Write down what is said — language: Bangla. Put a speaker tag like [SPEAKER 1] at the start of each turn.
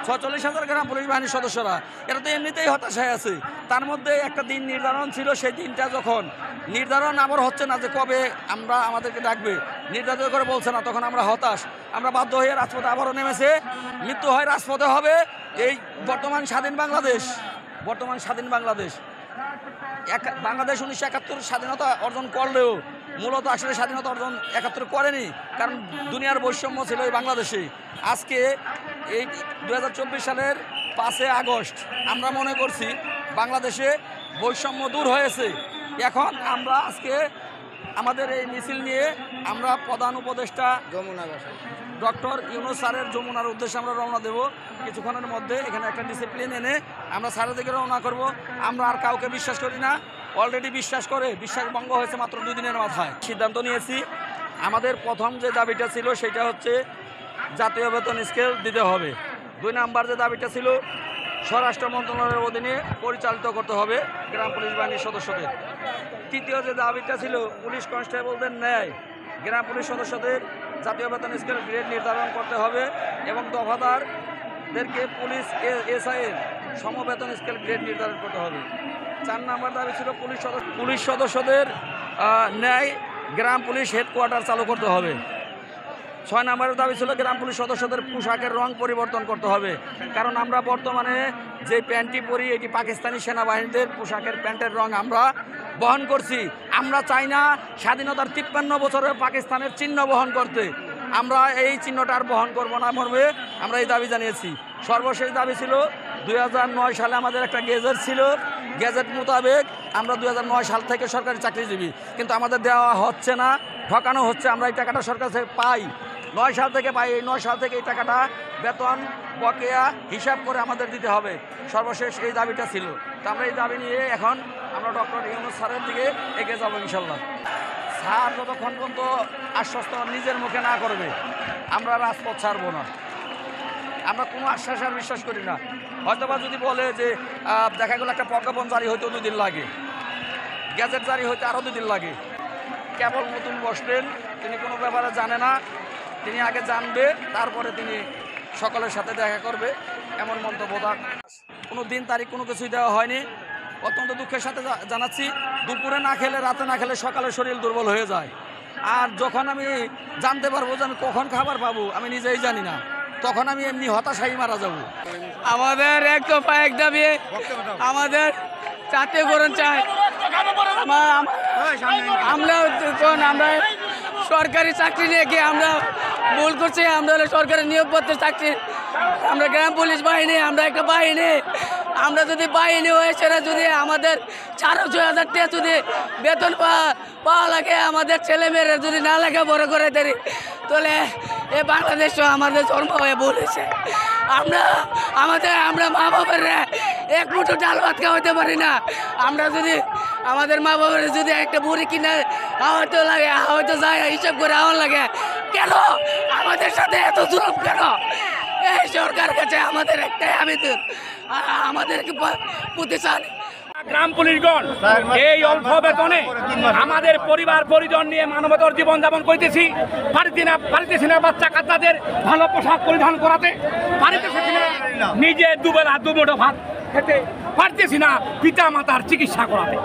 [SPEAKER 1] 46,000 গ্রাম পুলিশ বাহিনীর সদস্যরা, এরা তো এমনিতেই হতাশায় আছে। তার মধ্যে একটা দিন নির্ধারণ ছিল, সেই দিনটা যখন নির্ধারণ আবার হচ্ছে না যে কবে আমরা আমাদেরকে ডাকবে, নির্ধারিত করে বলছে না, তখন আমরা হতাশ। আমরা বাধ্য হয়ে রাজপথে আবারও নেমেছে। মৃত্যু হয় রাজপথে হবে। এই বর্তমান স্বাধীন বাংলাদেশ বাংলাদেশ 1971 স্বাধীনতা অর্জন করলেও মূলত আসলে স্বাধীনতা অর্জন 71 করেনি, কারণ দুনিয়ার বৈষম্য ছিল এই বাংলাদেশে। আজকে এই 2024 সালের 5 আগস্ট আমরা মনে করছি বাংলাদেশে বৈষম্য দূর হয়েছে। এখন আমরা আজকে আমাদের এই মিছিল নিয়ে আমরা প্রধান উপদেষ্টা ডক্টর ইউনূস স্যারের যমুনার উদ্দেশ্যে আমরা রওনা দেব কিছুক্ষণের মধ্যে। এখানে একটা ডিসিপ্লিন এনে আমরা স্যারের দিকে রওনা করব। আমরা আর কাউকে বিশ্বাস করি না, অলরেডি বিশ্বাস ভঙ্গ হয়েছে মাত্র 2 দিনের মাথায়। সিদ্ধান্ত নিয়েছি, আমাদের প্রথম যে দাবিটা ছিল সেটা হচ্ছে জাতীয় বেতন স্কেল দিতে হবে। 2 নাম্বার যে দাবিটা ছিল স্বরাষ্ট্র মন্ত্রণালয়ের অধীনে পরিচালিত করতে হবে গ্রাম পুলিশ বাহিনীর সদস্যদের। তৃতীয় যে দাবিটা ছিল পুলিশ কনস্টেবলদের ন্যায় গ্রাম পুলিশ সদস্যদের জাতীয় বেতন স্কেল গ্রেড নির্ধারণ করতে হবে এবং দফাদারদেরকে পুলিশ এসআইয়ের সমবেতন স্কেল গ্রেড নির্ধারণ করতে হবে। 4 নম্বর দাবি ছিল পুলিশ সদস্যদের ন্যায় গ্রাম পুলিশ হেডকোয়ার্টার চালু করতে হবে। 6 নম্বরের দাবি ছিল গ্রাম পুলিশ সদস্যদের পোশাকের রং পরিবর্তন করতে হবে, কারণ আমরা বর্তমানে যে প্যান্টটি পরি এটি পাকিস্তানি সেনাবাহিনীদের পোশাকের প্যান্টের রং আমরা বহন করছি। আমরা চাই না স্বাধীনতার 53 বছরে পাকিস্তানের চিহ্ন বহন করতে। আমরা এই চিহ্নটা আর বহন করব না মর্মে আমরা এই দাবি জানিয়েছি। সর্বশেষ দাবি ছিল 2009 সালে আমাদের একটা গেজেট ছিল, গেজেট মোতাবেক আমরা 2009 সাল থেকে সরকারি চাকরিজীবী, কিন্তু আমাদের দেওয়া হচ্ছে না, ঠকানো হচ্ছে। আমরা এই টাকাটা সরকার থেকে পাই, 9 সাল থেকে পাই। এই 9 সাল থেকে এই টাকাটা বেতন বকেয়া হিসাব করে আমাদের দিতে হবে। সর্বশেষ এই দাবিটা ছিল। তো আমরা এই দাবি নিয়ে এখন আমরা ডক্টর ইউনূস স্যারের দিকে এগিয়ে যাবো ইনশাল্লাহ। স্যার যতক্ষণ পর্যন্ত আশ্বস্ত নিজের মুখে না করবে আমরা রাজপথ ছাড়বো না। আমরা কোনো আশ্বাস আর বিশ্বাস করি না। হয়তোবা যদি বলে যে দেখা গেলো একটা প্রজ্ঞাপন জারি হইতেও 2 দিন লাগে, গ্যাজেট জারি হইতে আরও 2 দিন লাগে। কেবল নতুন বসলেন, তিনি কোনো ব্যাপারে জানে না, তিনি আগে জানবে তারপরে তিনি সকলের সাথে দেখা করবে, এমন মন্তব্য। কোনো দিন তারিখ কোনো কিছুই দেওয়া হয়নি। অত্যন্ত দুঃখের সাথে জানাচ্ছি, দুপুরে না খেলে রাতে না খেলে সকালে শরীর দুর্বল হয়ে যায়। আর যখন আমি জানতে পারবো যে আমি কখন খাবার পাবো আমি নিজেই জানি না, তখন আমি এমনি হতাশাই মারা যাব।
[SPEAKER 2] আমাদের এক দফা এক দাবি, আমাদের জাতীয়করণ চাই। আমরা সরকারি চাকরি নিয়ে গিয়ে আমরা ভুল করছি। আমরা সরকারি নিয়োগপত্রের চাকরি, আমরা গ্রাম পুলিশ বাহিনী, আমরা একটা বাহিনী। আমরা যদি বাহিনী হয়ে সেটা যদি আমাদের 4,000 টাকা যদি বেতন পাওয়া লাগে, আমাদের ছেলেমেয়েরা যদি না লেখা বড় করে দেরি, তাহলে এ বাংলাদেশ আমাদের জন্ম হয়ে বলেছে। আমরা মা বাবার এক মুঠো ডাল ভাত খাওয়াতে পারি না। আমরা যদি আমাদের মা বাবার যদি একটা বুড়ি কিনে হয়তো লাগে, হয়তো যায় হিসাব করে আওয়ার লাগে, কেন আমাদের সাথে এত জুলুম কেন? এই সরকার কাছে আমাদের একটাই আবেদন, আমাদেরকে প্রতিষ্ঠান
[SPEAKER 3] গ্রাম পুলিশগণ এই অল্প বেতনে আমাদের পরিবার পরিজন নিয়ে মানবতার জীবন যাপন করতেছি। পারিতেছি না বাচ্চা কাচ্চাদের ভালো পোশাক পরিধান করাতে, পারিতেছি না নিজে দুবেলা দুমুঠো ভাত খেতে, পারতেছি না পিতা মাতার চিকিৎসা করাতে।